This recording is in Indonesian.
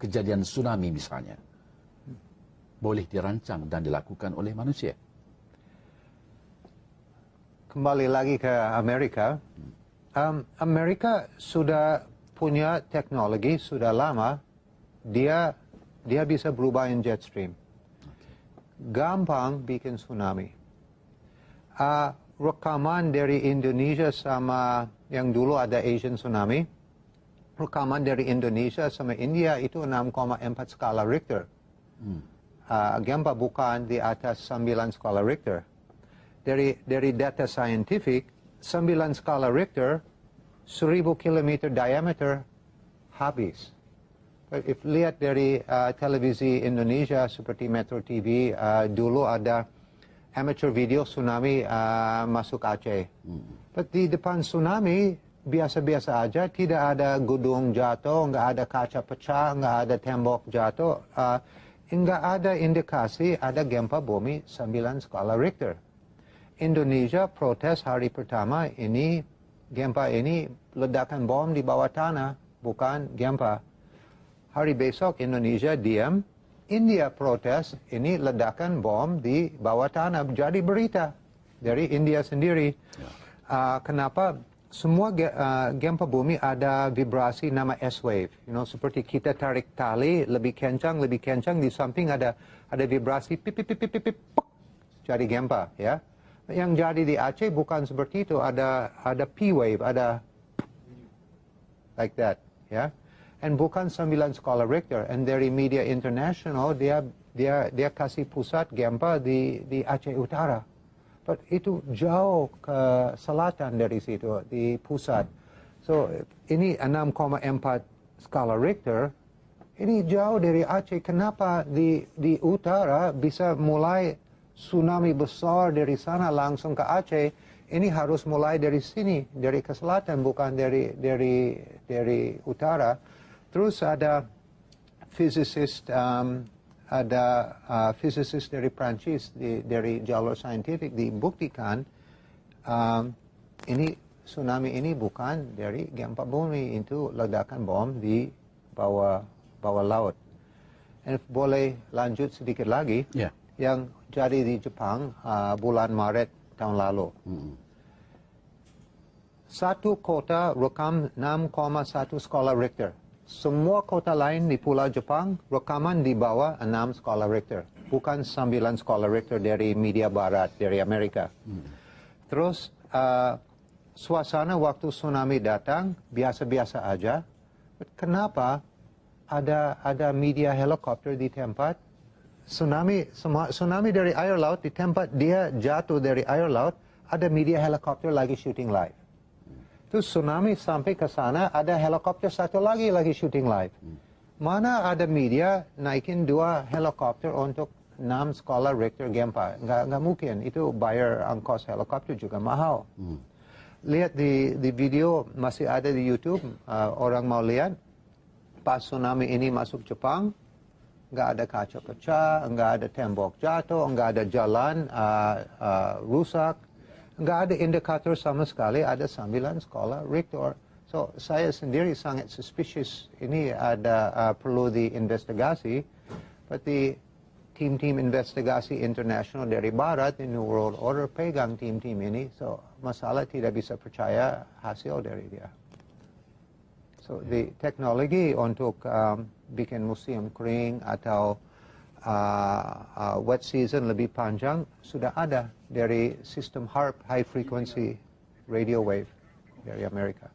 kejadian tsunami misalnya, boleh dirancang dan dilakukan oleh manusia? Kembali lagi ke Amerika. Amerika sudah punya teknologi sudah lama. Dia bisa berubahin jet stream. Gampang bikin tsunami. Rekaman dari Indonesia sama yang dulu ada Asian tsunami. Rekaman dari Indonesia sama India itu 6,4 skala Richter. Gempa bukan di atas 9 skala Richter. Dari data scientific, 9 skala Richter, 1000 km diameter, habis. If lihat dari televisi Indonesia seperti Metro TV, dulu ada amateur video tsunami masuk Aceh. Di depan tsunami, biasa-biasa aja, tidak ada gedung jatuh, nggak ada kaca pecah, nggak ada tembok jatuh, nggak ada indikasi ada gempa bumi 9 skala Richter. Indonesia protes hari pertama ini, gempa ini ledakan bom di bawah tanah, bukan gempa. Hari besok Indonesia diam, India protes, ini ledakan bom di bawah tanah, jadi berita dari India sendiri. Kenapa? Semua gempa bumi ada vibrasi nama S-wave. Seperti kita tarik tali lebih kencang, di samping ada vibrasi pip, pip, pip, pip, pip, puk, jadi gempa. Ya. Yang jadi di Aceh bukan seperti itu, ada P-wave, ada like that. Ya. And bukan 9 skala Richter. And dari media international, dia kasih pusat gempa di Aceh Utara. But itu jauh ke selatan dari situ, di pusat. So, ini 6,4 skala Richter, ini jauh dari Aceh. Kenapa di utara bisa mulai tsunami besar dari sana langsung ke Aceh? Ini harus mulai dari sini, dari ke selatan, bukan dari utara. Terus ada physicist, physicist dari Prancis, dari jalur saintifik dibuktikan ini tsunami ini bukan dari gempa bumi, itu ledakan bom di bawah laut. And boleh lanjut sedikit lagi, yang jadi di Jepang bulan Maret tahun lalu. Satu kota rekam 6,1 skala Richter. Semua kota lain di pulau Jepang rekaman di bawah 6 skala Richter. Bukan 9 skala Richter dari media barat, dari Amerika. Terus suasana waktu tsunami datang biasa-biasa aja. Kenapa ada media helikopter di tempat tsunami dari air laut, di tempat dia jatuh dari air laut, ada media helikopter lagi shooting live. Terus tsunami sampai ke sana, ada helikopter satu lagi shooting live. Mana ada media naikin 2 helikopter untuk 6 skala Richter gempa? Nggak mungkin. Itu bayar ongkos helikopter juga mahal. Lihat di video masih ada di YouTube, orang mau lihat. Pas tsunami ini masuk Jepang, nggak ada kaca pecah, nggak ada tembok jatuh, nggak ada jalan rusak. Nggak ada indikator sama sekali ada 9 skala Richter. So, saya sendiri sangat suspicious. Ini perlu diinvestigasi. Berarti tim-tim investigasi internasional dari Barat, di New World Order, pegang tim-tim ini. So, masalah tidak bisa percaya hasil dari dia. So, di teknologi untuk bikin musim kering atau wet season lebih panjang sudah ada dari sistem HAARP, High Frequency Radio Wave dari Amerika.